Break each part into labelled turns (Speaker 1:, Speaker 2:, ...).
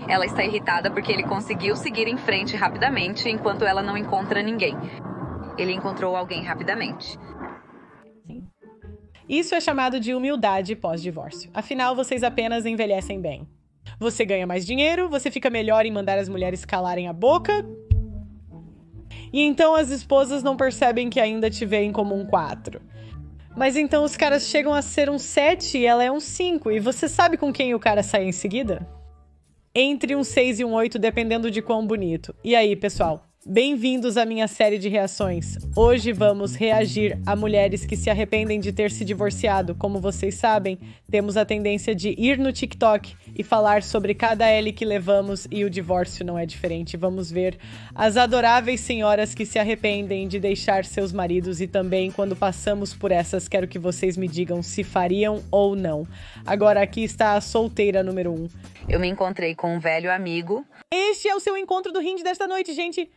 Speaker 1: Ela está irritada porque ele conseguiu seguir em frente rapidamente enquanto ela não encontra ninguém. Ele encontrou alguém rapidamente.
Speaker 2: Isso é chamado de humildade pós-divórcio. Afinal, vocês apenas envelhecem bem. Você ganha mais dinheiro, você fica melhor em mandar as mulheres calarem a boca. E então as esposas não percebem que ainda te veem como um 4. Mas então os caras chegam a ser um 7 e ela é um 5. E você sabe com quem o cara sai em seguida? Entre um 6 e um 8, dependendo de quão bonito. E aí, pessoal? Bem-vindos à minha série de reações. Hoje vamos reagir a mulheres que se arrependem de ter se divorciado. Como vocês sabem, temos a tendência de ir no TikTok e falar sobre cada L que levamos e o divórcio não é diferente. Vamos ver as adoráveis senhoras que se arrependem de deixar seus maridos e também quando passamos por essas, quero que vocês me digam se fariam ou não. Agora aqui está a solteira número 1.
Speaker 1: Eu me encontrei com um velho amigo.
Speaker 2: Este é o seu encontro do Hinge desta noite, gente.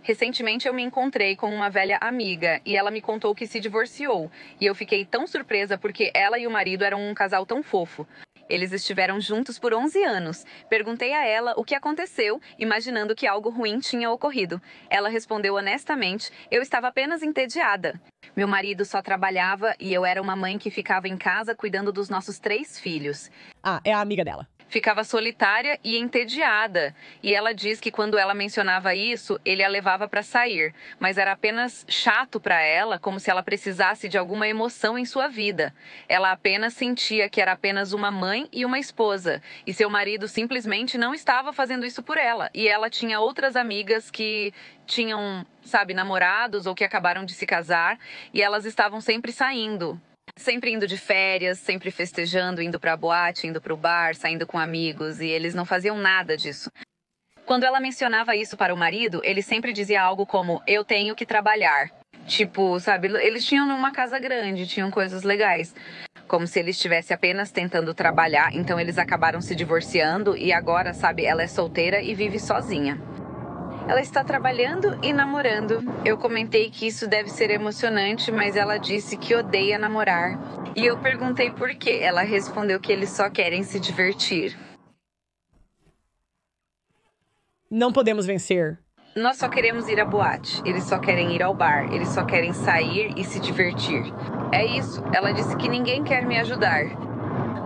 Speaker 1: Recentemente eu me encontrei com uma velha amiga e ela me contou que se divorciou. E eu fiquei tão surpresa porque ela e o marido eram um casal tão fofo. Eles estiveram juntos por 11 anos. Perguntei a ela o que aconteceu, imaginando que algo ruim tinha ocorrido. Ela respondeu honestamente: eu estava apenas entediada. Meu marido só trabalhava e eu era uma mãe que ficava em casa cuidando dos nossos 3 filhos.
Speaker 2: Ah, é a amiga dela.
Speaker 1: Ficava solitária e entediada. E ela diz que quando ela mencionava isso, ele a levava para sair. Mas era apenas chato para ela, como se ela precisasse de alguma emoção em sua vida. Ela apenas sentia que era apenas uma mãe e uma esposa. E seu marido simplesmente não estava fazendo isso por ela. E ela tinha outras amigas que tinham, namorados ou que acabaram de se casar. E elas estavam sempre saindo. Sempre indo de férias, sempre festejando, indo pra boate, indo pro bar, saindo com amigos, e eles não faziam nada disso. Quando ela mencionava isso para o marido, ele sempre dizia algo como: eu tenho que trabalhar. Eles tinham uma casa grande, tinham coisas legais. Como se ele estivesse apenas tentando trabalhar, então eles acabaram se divorciando e agora, ela é solteira e vive sozinha. Ela está trabalhando e namorando. Eu comentei que isso deve ser emocionante, mas ela disse que odeia namorar. E eu perguntei por quê. Ela respondeu que eles só querem se divertir.
Speaker 2: Não podemos vencer.
Speaker 1: Nós só queremos ir à boate. Eles só querem ir ao bar. Eles só querem sair e se divertir. É isso. Ela disse que ninguém quer me ajudar.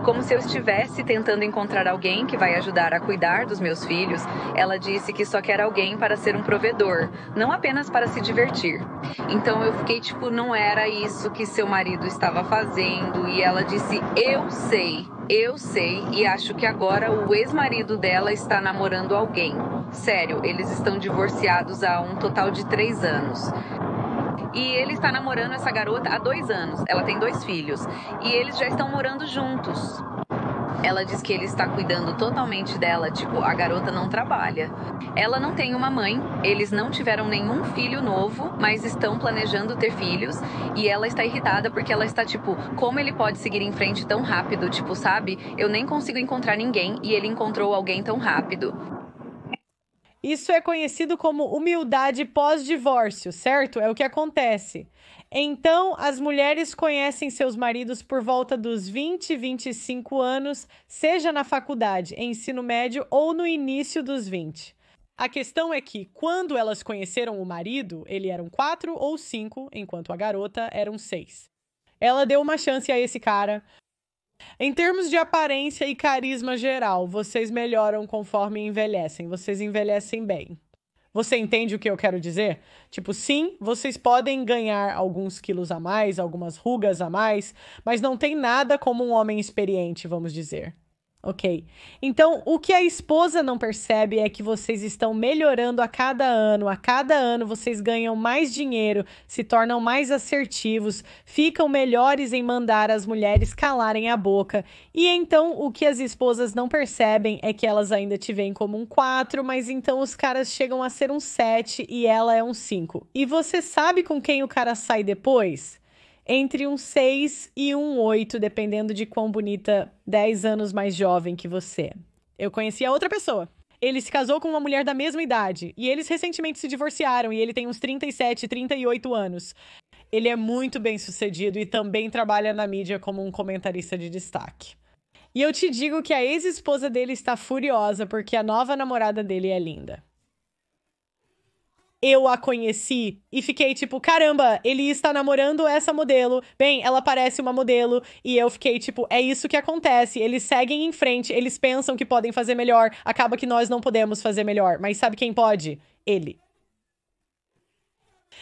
Speaker 1: Como se eu estivesse tentando encontrar alguém que vai ajudar a cuidar dos meus filhos, ela disse que só quer alguém para ser um provedor, não apenas para se divertir. Então eu fiquei não era isso que seu marido estava fazendo, e ela disse: eu sei, e acho que agora o ex-marido dela está namorando alguém. Sério, eles estão divorciados há um total de 3 anos. E ele está namorando essa garota há 2 anos. Ela tem 2 filhos. E eles já estão morando juntos. Ela diz que ele está cuidando totalmente dela, a garota não trabalha. Ela não tem uma mãe, eles não tiveram nenhum filho novo, mas estão planejando ter filhos. E ela está irritada porque ela está como ele pode seguir em frente tão rápido? Eu nem consigo encontrar ninguém e ele encontrou alguém tão rápido.
Speaker 2: Isso é conhecido como humildade pós-divórcio, certo? É o que acontece. Então, as mulheres conhecem seus maridos por volta dos 20, 25 anos, seja na faculdade, ensino médio ou no início dos 20. A questão é que, quando elas conheceram o marido, ele era um 4 ou 5, enquanto a garota era um 6. Ela deu uma chance a esse cara. Em termos de aparência e carisma geral, vocês melhoram conforme envelhecem. Vocês envelhecem bem. Você entende o que eu quero dizer? Sim, vocês podem ganhar alguns quilos a mais, algumas rugas a mais, mas não tem nada como um homem experiente, vamos dizer. Ok. Então, o que a esposa não percebe é que vocês estão melhorando a cada ano. A cada ano vocês ganham mais dinheiro, se tornam mais assertivos, ficam melhores em mandar as mulheres calarem a boca. E então, o que as esposas não percebem é que elas ainda te veem como um 4, mas então os caras chegam a ser um 7 e ela é um 5. E você sabe com quem o cara sai depois? Entre um 6 e um 8, dependendo de quão bonita, 10 anos mais jovem que você. Eu conheci a outra pessoa. Ele se casou com uma mulher da mesma idade, e eles recentemente se divorciaram, e ele tem uns 37, 38 anos. Ele é muito bem sucedido e também trabalha na mídia como um comentarista de destaque. E eu te digo que a ex-esposa dele está furiosa porque a nova namorada dele é linda. Eu a conheci e fiquei tipo, caramba, ele está namorando essa modelo. Bem, ela parece uma modelo. E eu fiquei tipo, é isso que acontece. Eles seguem em frente, eles pensam que podem fazer melhor. Acaba que nós não podemos fazer melhor. Mas sabe quem pode? Ele.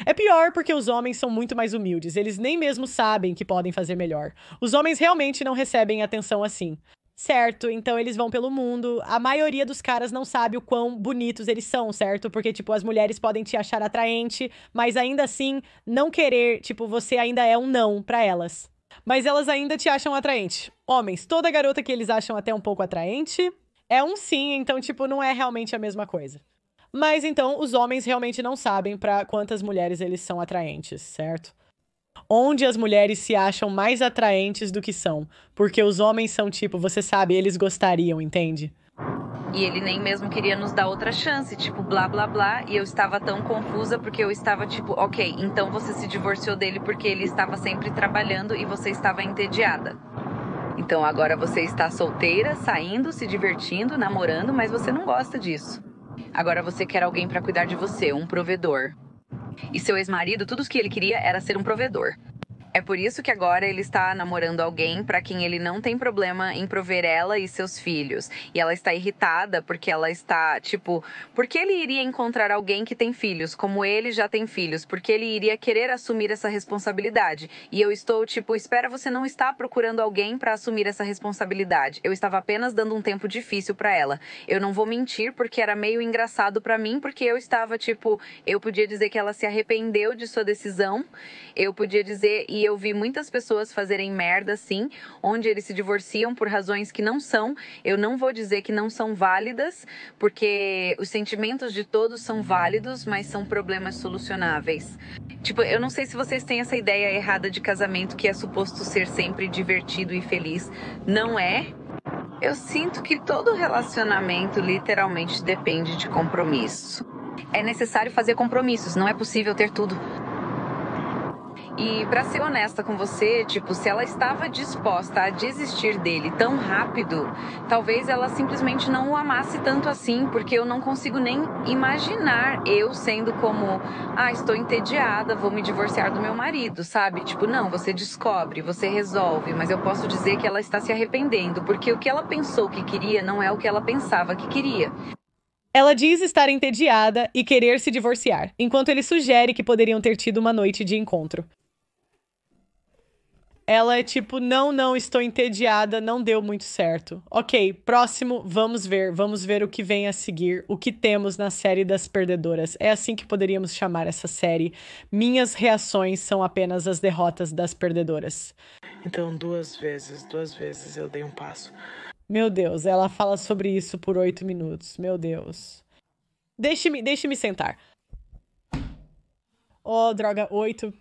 Speaker 2: É pior porque os homens são muito mais humildes. Eles nem mesmo sabem que podem fazer melhor. Os homens realmente não recebem atenção assim. Certo, então eles vão pelo mundo. A maioria dos caras não sabe o quão bonitos eles são, certo? Porque, tipo, as mulheres podem te achar atraente, mas ainda assim, não querer, tipo, você ainda é um não pra elas. Mas elas ainda te acham atraente. Homens, toda garota que eles acham até um pouco atraente é um sim, então, tipo, não é realmente a mesma coisa. Mas então, os homens realmente não sabem pra quantas mulheres eles são atraentes, certo? Onde as mulheres se acham mais atraentes do que são. Porque os homens são tipo, você sabe, eles gostariam, entende?
Speaker 1: E ele nem mesmo queria nos dar outra chance, tipo, blá, blá, blá. E eu estava tão confusa porque eu estava tipo, ok, então você se divorciou dele porque ele estava sempre trabalhando e você estava entediada. Então agora você está solteira, saindo, se divertindo, namorando, mas você não gosta disso. Agora você quer alguém para cuidar de você, um provedor. E seu ex-marido, tudo o que ele queria era ser um provedor. É por isso que agora ele está namorando alguém para quem ele não tem problema em prover ela e seus filhos. E ela está irritada porque ela está, tipo... Porque ele iria encontrar alguém que tem filhos, como ele já tem filhos? Porque ele iria querer assumir essa responsabilidade. E eu estou, tipo, espera, você não está procurando alguém para assumir essa responsabilidade. Eu estava apenas dando um tempo difícil para ela. Eu não vou mentir porque era meio engraçado para mim, porque eu estava, tipo... Eu podia dizer que ela se arrependeu de sua decisão. Eu podia dizer... E eu vi muitas pessoas fazerem merda assim, onde eles se divorciam por razões que não são. Eu não vou dizer que não são válidas, porque os sentimentos de todos são válidos, mas são problemas solucionáveis. Tipo, eu não sei se vocês têm essa ideia errada de casamento que é suposto ser sempre divertido e feliz. Não é. Eu sinto que todo relacionamento literalmente depende de compromisso. É necessário fazer compromissos, não é possível ter tudo. E pra ser honesta com você, tipo, se ela estava disposta a desistir dele tão rápido, talvez ela simplesmente não o amasse tanto assim, porque eu não consigo nem imaginar eu sendo como, estou entediada, vou me divorciar do meu marido, sabe? Tipo, não, você descobre, você resolve, mas eu posso dizer que ela está se arrependendo, porque o que ela pensou que queria não é o que ela pensava que queria.
Speaker 2: Ela diz estar entediada e querer se divorciar, enquanto ele sugere que poderiam ter tido uma noite de encontro. Ela é tipo, não, estou entediada, não deu muito certo. Ok, próximo, vamos ver o que vem a seguir, o que temos na série das perdedoras. É assim que poderíamos chamar essa série. Minhas reações são apenas as derrotas das perdedoras.
Speaker 3: Então, duas vezes eu dei um passo.
Speaker 2: Meu Deus, ela fala sobre isso por 8 minutos. Meu Deus. Deixe-me sentar. Oh, droga, 8.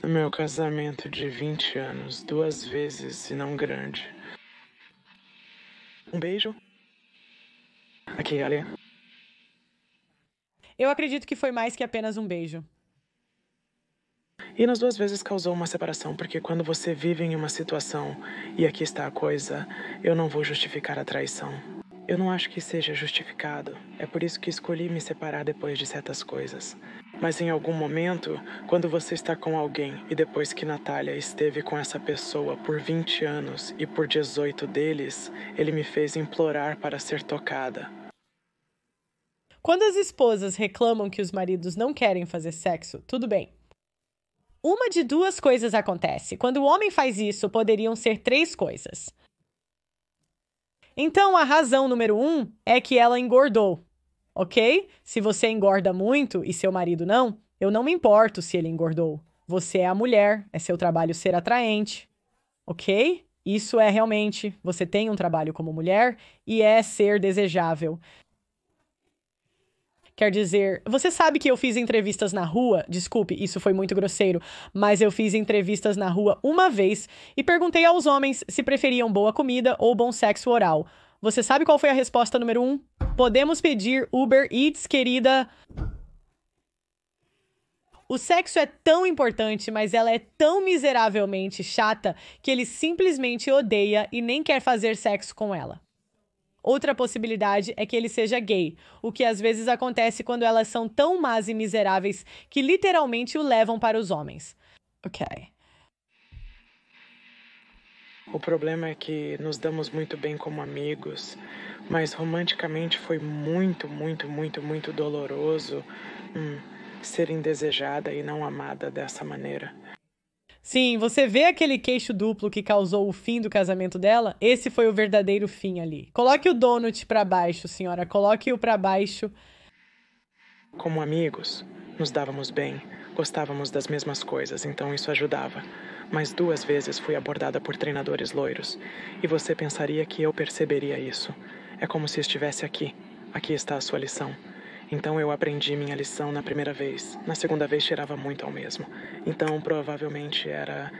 Speaker 3: No meu casamento de 20 anos, 2 vezes, se não grande. Um beijo. Aqui, olha.
Speaker 2: Eu acredito que foi mais que apenas um beijo.
Speaker 3: E nas 2 vezes causou uma separação, porque quando você vive em uma situação, e aqui está a coisa, eu não vou justificar a traição. Eu não acho que seja justificado. É por isso que escolhi me separar depois de certas coisas. Mas em algum momento, quando você está com alguém, e depois que Natália esteve com essa pessoa por 20 anos e por 18 deles, ele me fez implorar para ser tocada.
Speaker 2: Quando as esposas reclamam que os maridos não querem fazer sexo, tudo bem. Uma de 2 coisas acontece. Quando o homem faz isso, poderiam ser 3 coisas. Então, a razão número 1 é que ela engordou, ok? Se você engorda muito e seu marido não, eu não me importo se ele engordou. Você é a mulher, é seu trabalho ser atraente, ok? Isso é realmente, você tem um trabalho como mulher e é ser desejável. Quer dizer, você sabe que eu fiz entrevistas na rua? Desculpe, isso foi muito grosseiro, mas eu fiz entrevistas na rua uma vez e perguntei aos homens se preferiam boa comida ou bom sexo oral. Você sabe qual foi a resposta número 1? Podemos pedir Uber Eats, querida. O sexo é tão importante, mas ela é tão miseravelmente chata que ele simplesmente odeia e nem quer fazer sexo com ela. Outra possibilidade é que ele seja gay, o que às vezes acontece quando elas são tão más e miseráveis que literalmente o levam para os homens. Ok.
Speaker 3: O problema é que nos damos muito bem como amigos, mas romanticamente foi muito, muito, muito, muito doloroso ser indesejada e não amada dessa maneira.
Speaker 2: Sim, você vê aquele queixo duplo que causou o fim do casamento dela? Esse foi o verdadeiro fim ali. Coloque o donut pra baixo, senhora. Coloque-o pra baixo.
Speaker 3: Como amigos, nos dávamos bem, gostávamos das mesmas coisas, então isso ajudava. Mas 2 vezes fui abordada por treinadores loiros. E você pensaria que eu perceberia isso. É como se estivesse aqui. Aqui está a sua lição. Então eu aprendi minha lição na primeira vez. Na segunda vez cheirava muito ao mesmo. Então provavelmente era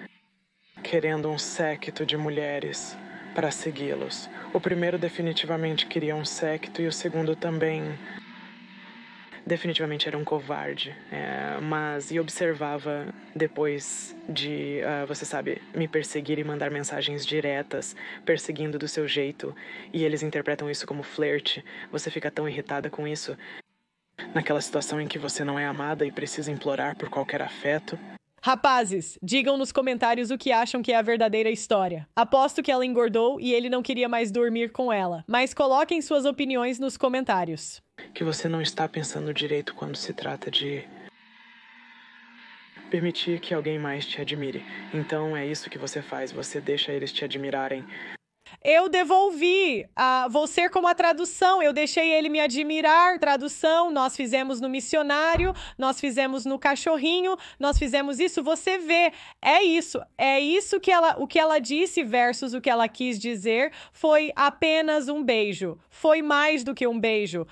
Speaker 3: querendo um séquito de mulheres para segui-los. O primeiro definitivamente queria um séquito e o segundo também definitivamente era um covarde. E observava depois de, você sabe, me perseguir e mandar mensagens diretas, perseguindo do seu jeito. E eles interpretam isso como flerte. Você fica tão irritada com isso. Naquela situação em que você não é amada e precisa implorar por qualquer afeto.
Speaker 2: Rapazes, digam nos comentários o que acham que é a verdadeira história. Aposto que ela engordou e ele não queria mais dormir com ela. Mas coloquem suas opiniões nos comentários.
Speaker 3: Que você não está pensando direito quando se trata de permitir que alguém mais te admire. Então é isso que você faz, você deixa eles te admirarem.
Speaker 2: Eu devolvi você como a tradução, eu deixei ele me admirar, tradução, nós fizemos no missionário, nós fizemos no cachorrinho, nós fizemos isso, você vê, é isso que o que ela disse versus o que ela quis dizer foi apenas um beijo, foi mais do que um beijo.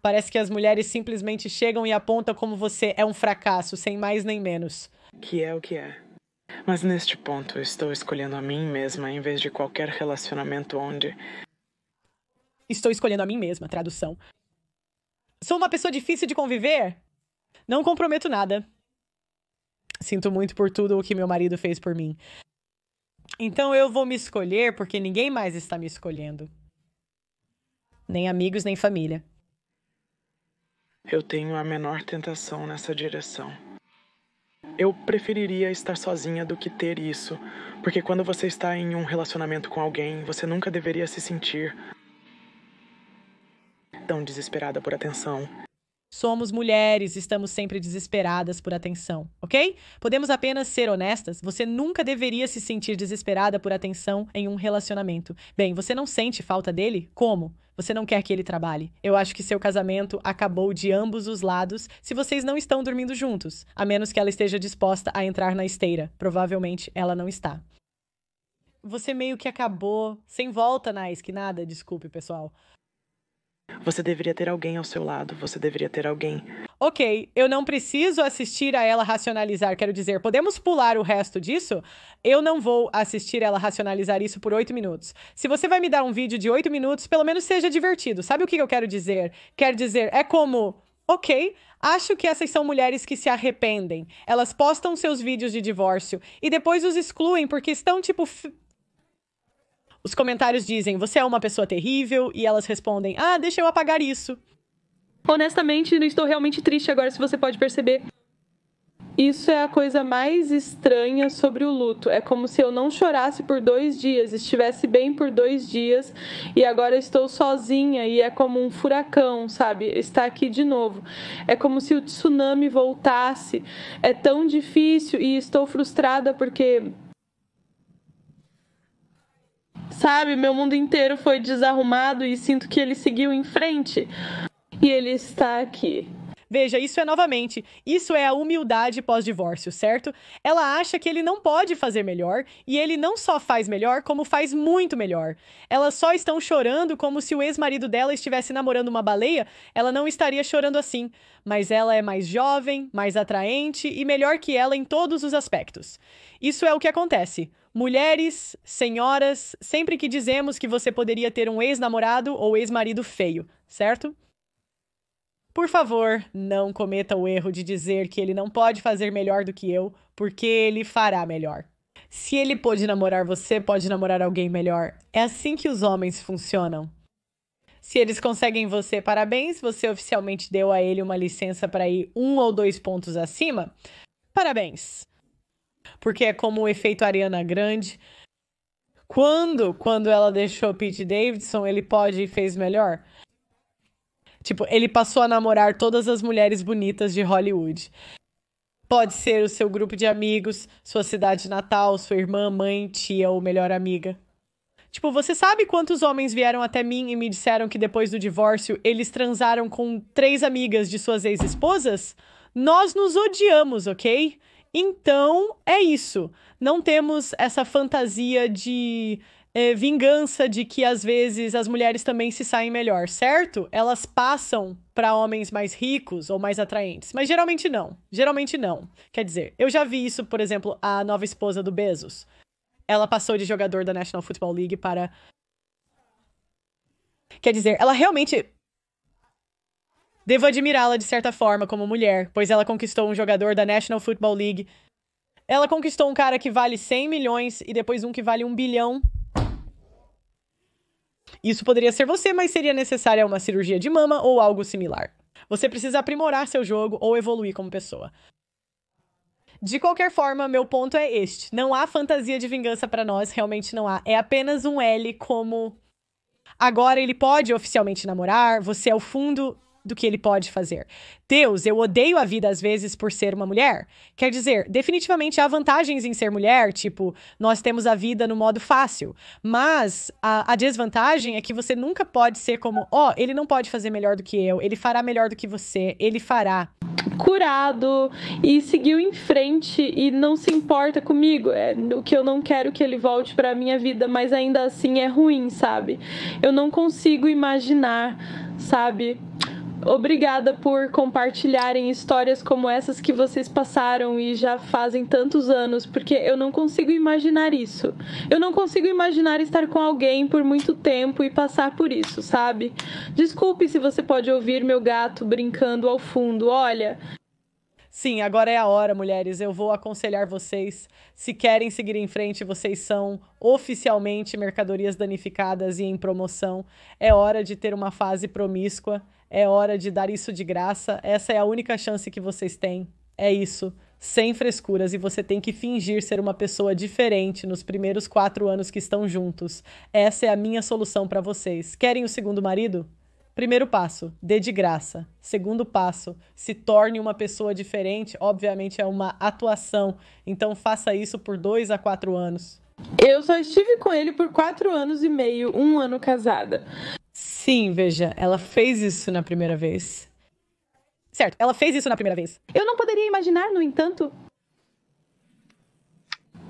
Speaker 2: Parece que as mulheres simplesmente chegam e apontam como você é um fracasso, sem mais nem menos.
Speaker 3: Que é o que é. Mas neste ponto, eu estou escolhendo a mim mesma em vez de qualquer relacionamento onde...
Speaker 2: Estou escolhendo a mim mesma, tradução. Sou uma pessoa difícil de conviver? Não comprometo nada. Sinto muito por tudo o que meu marido fez por mim. Então eu vou me escolher porque ninguém mais está me escolhendo. Nem amigos, nem família.
Speaker 3: Eu tenho a menor tentação nessa direção. Eu preferiria estar sozinha do que ter isso, porque quando você está em um relacionamento com alguém, você nunca deveria se sentir tão desesperada por atenção.
Speaker 2: Somos mulheres, estamos sempre desesperadas por atenção, ok? Podemos apenas ser honestas, você nunca deveria se sentir desesperada por atenção em um relacionamento. Bem, você não sente falta dele? Como? Você não quer que ele trabalhe. Eu acho que seu casamento acabou de ambos os lados se vocês não estão dormindo juntos, a menos que ela esteja disposta a entrar na esteira. Provavelmente ela não está. Você meio que acabou sem volta na esquinada, desculpe, pessoal.
Speaker 3: Você deveria ter alguém ao seu lado, você deveria ter alguém.
Speaker 2: Ok, eu não preciso assistir a ela racionalizar, quero dizer, podemos pular o resto disso? Eu não vou assistir ela racionalizar isso por 8 minutos. Se você vai me dar um vídeo de 8 minutos, pelo menos seja divertido. Sabe o que eu quero dizer? Quero dizer, é como... Ok, acho que essas são mulheres que se arrependem. Elas postam seus vídeos de divórcio e depois os excluem porque estão tipo... Os comentários dizem, você é uma pessoa terrível, e elas respondem, deixa eu apagar isso.
Speaker 4: Honestamente, eu estou realmente triste agora, se você pode perceber. Isso é a coisa mais estranha sobre o luto. É como se eu não chorasse por 2 dias, estivesse bem por 2 dias, e agora estou sozinha, e é como um furacão, sabe? Está aqui de novo. É como se o tsunami voltasse. É tão difícil, e estou frustrada porque... Sabe, meu mundo inteiro foi desarrumado e sinto que ele seguiu em frente. E ele está aqui.
Speaker 2: Veja, isso é a humildade pós-divórcio, certo? Ela acha que ele não pode fazer melhor, e ele não só faz melhor, como faz muito melhor. Elas só estão chorando como se o ex-marido dela estivesse namorando uma baleia, ela não estaria chorando assim. Mas ela é mais jovem, mais atraente e melhor que ela em todos os aspectos. Isso é o que acontece. mulheres, senhoras, sempre que dizemos que você poderia ter um ex-namorado ou ex-marido feio, certo? Por favor, não cometa o erro de dizer que ele não pode fazer melhor do que eu, porque ele fará melhor. Se ele pôde namorar você, pode namorar alguém melhor. É assim que os homens funcionam. Se eles conseguem você, parabéns, você oficialmente deu a ele uma licença para ir 1 ou 2 pontos acima. Parabéns. Porque é como o efeito Ariana Grande. Quando ela deixou Pete Davidson, ele pode e fez melhor. Tipo, ele passou a namorar todas as mulheres bonitas de Hollywood. Pode ser o seu grupo de amigos, sua cidade natal, sua irmã, mãe, tia ou melhor amiga. Tipo, você sabe quantos homens vieram até mim e me disseram que depois do divórcio eles transaram com 3 amigas de suas ex-esposas? Nós nos odiamos, ok? Então, é isso. Não temos essa fantasia de vingança de que às vezes as mulheres também se saem melhor, certo? Elas passam para homens mais ricos ou mais atraentes, mas geralmente não. Geralmente não. Quer dizer, eu já vi isso, por exemplo, a nova esposa do Bezos. Ela passou de jogador da National Football League para... Quer dizer, ela realmente... Devo admirá-la de certa forma como mulher, pois ela conquistou um jogador da National Football League. Ela conquistou um cara que vale 100 milhões e depois um que vale 1 bilhão. Isso poderia ser você, mas seria necessária uma cirurgia de mama ou algo similar. Você precisa aprimorar seu jogo ou evoluir como pessoa. De qualquer forma, meu ponto é este. Não há fantasia de vingança pra nós, realmente não há. É apenas um L como... Agora ele pode oficialmente namorar, você é o fundo do que ele pode fazer. Deus, eu odeio a vida às vezes por ser uma mulher. Quer dizer, definitivamente há vantagens em ser mulher, tipo, nós temos a vida no modo fácil. Mas a desvantagem é que você nunca pode ser como, ele não pode fazer melhor do que eu, ele fará melhor do que você, ele fará.
Speaker 4: Curado e seguiu em frente e não se importa comigo. É o que eu não quero que ele volte pra minha vida, mas ainda assim é ruim, sabe? Eu não consigo imaginar, sabe? Obrigada por compartilharem histórias como essas que vocês passaram e já fazem tantos anos, porque eu não consigo imaginar isso. Eu não consigo imaginar estar com alguém por muito tempo e passar por isso, sabe? Desculpe se você pode ouvir meu gato brincando ao fundo, olha...
Speaker 2: Sim, agora é a hora, mulheres. Eu vou aconselhar vocês. Se querem seguir em frente, vocês são oficialmente mercadorias danificadas e em promoção. É hora de ter uma fase promíscua. É hora de dar isso de graça. Essa é a única chance que vocês têm. É isso. Sem frescuras. E você tem que fingir ser uma pessoa diferente nos primeiros 4 anos que estão juntos. Essa é a minha solução para vocês. Querem o segundo marido? Primeiro passo, dê de graça. Segundo passo, se torne uma pessoa diferente. Obviamente é uma atuação, então faça isso por 2 a 4 anos.
Speaker 4: Eu só estive com ele por 4 anos e meio, 1 ano casada.
Speaker 2: Sim, veja, ela fez isso na primeira vez. Certo, ela fez isso na primeira vez.
Speaker 4: Eu não poderia imaginar, no entanto,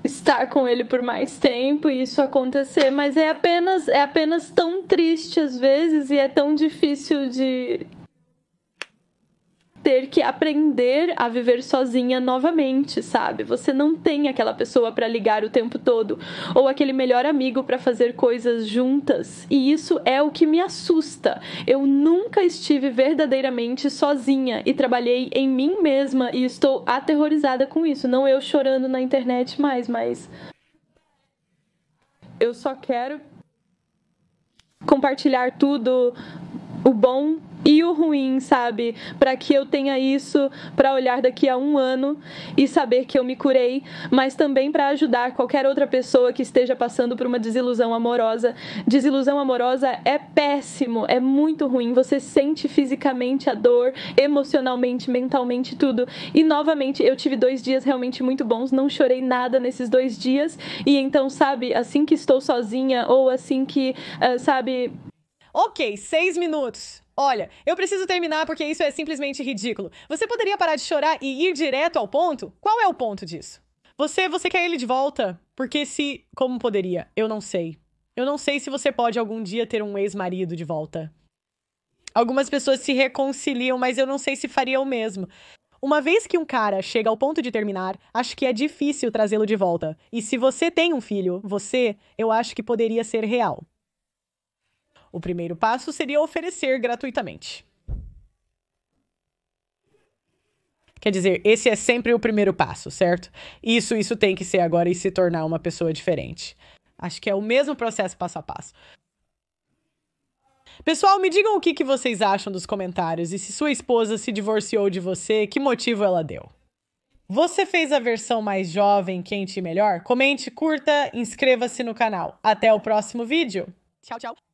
Speaker 4: estar com ele por mais tempo e isso acontecer, mas é apenas tão triste às vezes e é tão difícil de ter que aprender a viver sozinha novamente, sabe? Você não tem aquela pessoa para ligar o tempo todo ou aquele melhor amigo para fazer coisas juntas. E isso é o que me assusta. Eu nunca estive verdadeiramente sozinha e trabalhei em mim mesma e estou aterrorizada com isso. Não eu chorando na internet mais, mas eu só quero compartilhar tudo, o bom e o ruim, sabe? Para que eu tenha isso para olhar daqui a 1 ano e saber que eu me curei, mas também para ajudar qualquer outra pessoa que esteja passando por uma desilusão amorosa. Desilusão amorosa é péssimo, é muito ruim. Você sente fisicamente a dor, emocionalmente, mentalmente, tudo. E novamente, eu tive 2 dias realmente muito bons, não chorei nada nesses 2 dias. E então, sabe, assim que estou sozinha ou assim que, sabe...
Speaker 2: Ok, 6 minutos. Olha, eu preciso terminar porque isso é simplesmente ridículo. Você poderia parar de chorar e ir direto ao ponto? Qual é o ponto disso? Você quer ele de volta? Porque se... Como poderia? Eu não sei. Eu não sei se você pode algum dia ter um ex-marido de volta. Algumas pessoas se reconciliam, mas eu não sei se faria o mesmo. Uma vez que um cara chega ao ponto de terminar, acho que é difícil trazê-lo de volta. E se você tem um filho, eu acho que poderia ser real. O primeiro passo seria oferecer gratuitamente. Quer dizer, esse é sempre o primeiro passo, certo? Isso tem que ser agora e se tornar uma pessoa diferente. Acho que é o mesmo processo passo a passo. Pessoal, me digam o que vocês acham dos comentários e se sua esposa se divorciou de você, que motivo ela deu. Você fez a versão mais jovem, quente e melhor? Comente, curta, inscreva-se no canal. Até o próximo vídeo. Tchau, tchau.